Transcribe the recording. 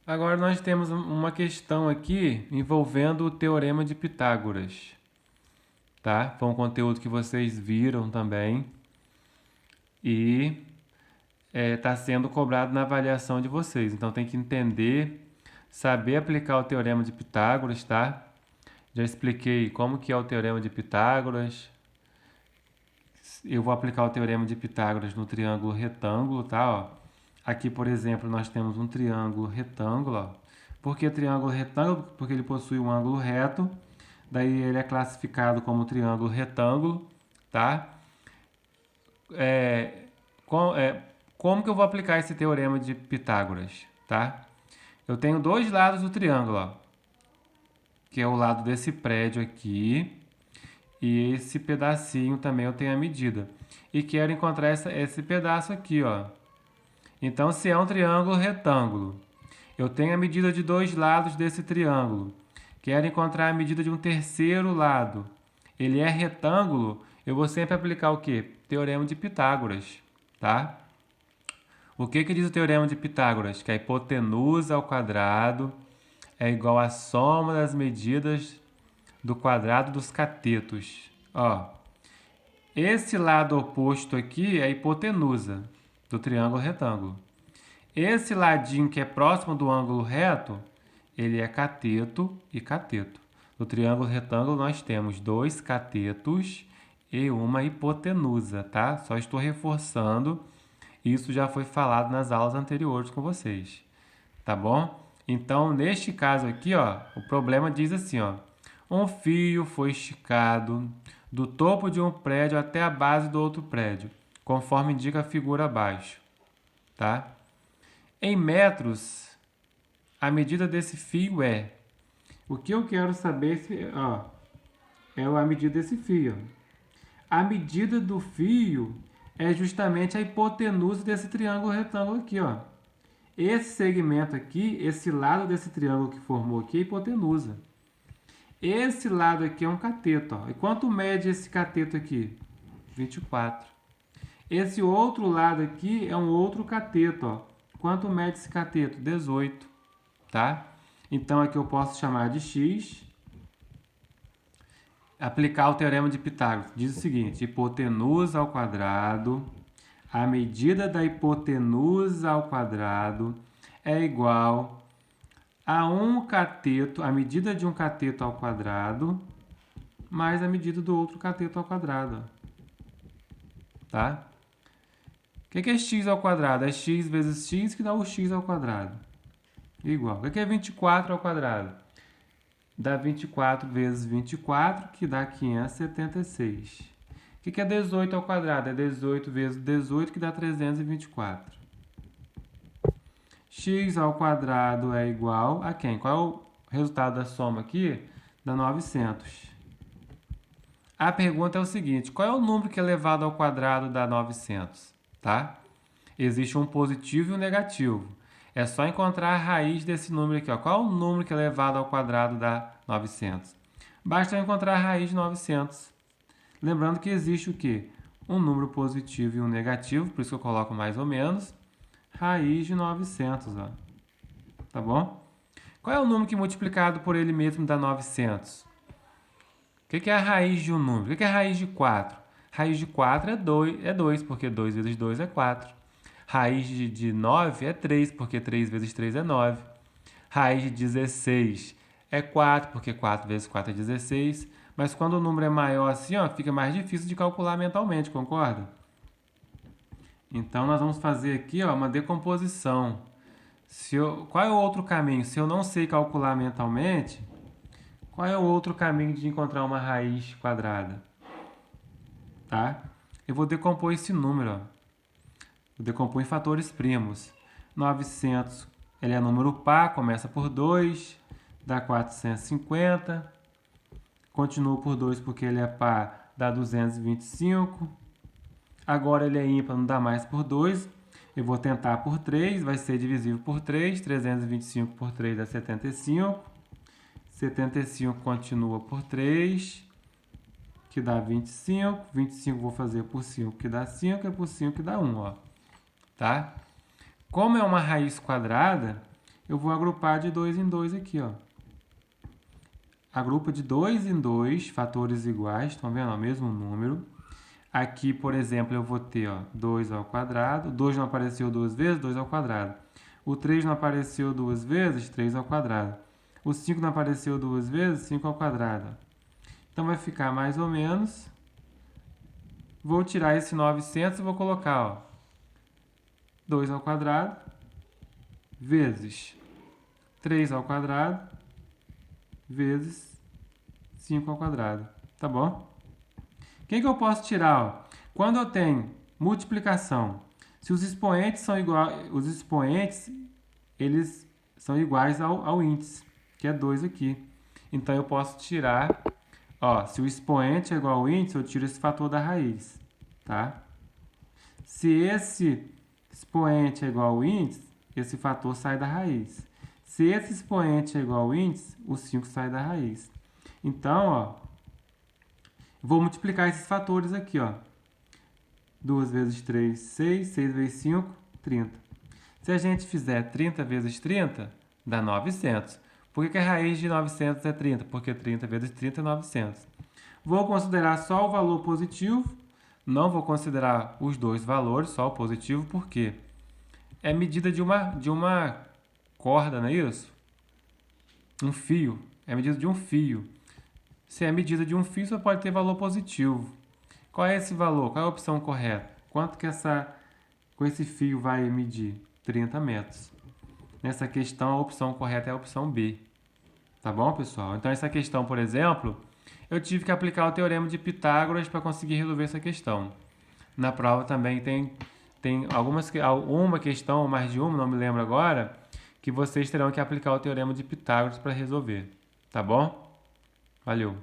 Agora nós temos uma questão aqui envolvendo o Teorema de Pitágoras, tá? Foi um conteúdo que vocês viram também e está sendo cobrado na avaliação de vocês. Então tem que entender, saber aplicar o Teorema de Pitágoras, tá? Já expliquei como que é o Teorema de Pitágoras. Eu vou aplicar o Teorema de Pitágoras no triângulo retângulo, tá? Ó. Aqui, por exemplo, nós temos um triângulo retângulo. Ó. Por que triângulo retângulo? Porque ele possui um ângulo reto. Daí ele é classificado como triângulo retângulo, tá? É, como que eu vou aplicar esse teorema de Pitágoras, tá? Eu tenho dois lados do triângulo, ó, que é o lado desse prédio aqui e esse pedacinho também eu tenho a medida. E quero encontrar esse pedaço aqui, ó. Então, se é um triângulo retângulo, eu tenho a medida de dois lados desse triângulo. Quero encontrar a medida de um terceiro lado. Ele é retângulo, eu vou sempre aplicar o quê? Teorema de Pitágoras, tá? O que diz o Teorema de Pitágoras? Que a hipotenusa ao quadrado é igual à soma das medidas do quadrado dos catetos. Ó, esse lado oposto aqui é a hipotenusa do triângulo retângulo. Esse ladinho que é próximo do ângulo reto, ele é cateto e cateto. No triângulo retângulo nós temos dois catetos e uma hipotenusa, tá? Só estou reforçando, isso já foi falado nas aulas anteriores com vocês, tá bom? Então, neste caso aqui, ó, o problema diz assim, ó: um fio foi esticado do topo de um prédio até a base do outro prédio, conforme indica a figura abaixo, tá? Em metros, a medida desse fio é. O que eu quero saber é a medida desse fio. A medida do fio é justamente a hipotenusa desse triângulo retângulo aqui, ó. Esse segmento aqui, esse lado desse triângulo que formou aqui é a hipotenusa. Esse lado aqui é um cateto, ó. E quanto mede esse cateto aqui? 24. Esse outro lado aqui é um outro cateto, ó. Quanto mede esse cateto? 18, tá? Então aqui eu posso chamar de x. Aplicar o teorema de Pitágoras. Diz o seguinte: hipotenusa ao quadrado, a medida da hipotenusa ao quadrado é igual a um cateto, a medida de um cateto ao quadrado, mais a medida do outro cateto ao quadrado. Tá? O que é x ao quadrado? É x vezes x que dá o x ao quadrado. Igual. O que é 24 ao quadrado? Dá 24 vezes 24, que dá 576. O que é 18 ao quadrado? É 18 vezes 18, que dá 324. X ao quadrado é igual a quem? Qual é o resultado da soma aqui? Dá 900. A pergunta é o seguinte: qual é o número que é elevado ao quadrado dá 900? Tá? Existe um positivo e um negativo. É só encontrar a raiz desse número aqui. Ó. Qual é o número que é elevado ao quadrado dá 900? Basta encontrar a raiz de 900. Lembrando que existe o quê? Um número positivo e um negativo, por isso que eu coloco mais ou menos. Raiz de 900, ó. Tá bom? Qual é o número que multiplicado por ele mesmo dá 900? O que é a raiz de um número? O que é a raiz de 4? Raiz de 4 é 2, porque 2 vezes 2 é 4. Raiz de 9 é 3, porque 3 vezes 3 é 9. Raiz de 16 é 4, porque 4 vezes 4 é 16. Mas quando o número é maior assim, ó, fica mais difícil de calcular mentalmente, concorda? Então, nós vamos fazer aqui ó, uma decomposição. Qual é o outro caminho? Se eu não sei calcular mentalmente, qual é o outro caminho de encontrar uma raiz quadrada? Tá? Eu vou decompor esse número. Ó. Vou decompor em fatores primos. 900, ele é número par, começa por 2, dá 450. Continua por 2 porque ele é par, dá 225. Agora ele é ímpar, não dá mais por 2. Eu vou tentar por 3, vai ser divisível por 3. 325 por 3 dá 75. 75 continua por 3, que dá 25. 25 vou fazer por 5, que dá 5. É por 5 que dá 1. Ó. Tá? Como é uma raiz quadrada, eu vou agrupar de 2 em 2 aqui, ó. Agrupa de 2 em 2 fatores iguais, estão vendo? O mesmo número. Aqui, por exemplo, eu vou ter, ó, 2 ao quadrado. 2 não apareceu duas vezes, 2 ao quadrado. O 3 não apareceu duas vezes, 3 ao quadrado. O 5 não apareceu duas vezes, 5 ao quadrado. Então, vai ficar mais ou menos... Vou tirar esse 900 e vou colocar, ó, 2 ao quadrado vezes 3 ao quadrado vezes 5 ao quadrado. Tá bom? O que eu posso tirar? Ó? Quando eu tenho multiplicação, se os expoentes são iguais, os expoentes eles são iguais ao índice, que é 2 aqui. Então eu posso tirar, ó, se o expoente é igual ao índice, eu tiro esse fator da raiz, tá? Se esse expoente é igual ao índice, esse fator sai da raiz. Se esse expoente é igual ao índice, o 5 sai da raiz. Então, ó, vou multiplicar esses fatores aqui, ó. 2 vezes 3, 6. 6 vezes 5, 30. Se a gente fizer 30 vezes 30, dá 900. Por que a raiz de 900 é 30? Porque 30 vezes 30 é 900. Vou considerar só o valor positivo. Não vou considerar os dois valores, só o positivo, porque é medida de uma corda, não é isso? Um fio. É medida de um fio. Se é medida de um fio, só pode ter valor positivo. Qual é esse valor? Qual é a opção correta? Quanto que com esse fio vai medir? 30 metros. Nessa questão, a opção correta é a opção B. Tá bom, pessoal? Então, essa questão, por exemplo, eu tive que aplicar o teorema de Pitágoras para conseguir resolver essa questão. Na prova também tem uma questão, ou mais de uma, não me lembro agora, que vocês terão que aplicar o teorema de Pitágoras para resolver. Tá bom? Valeu!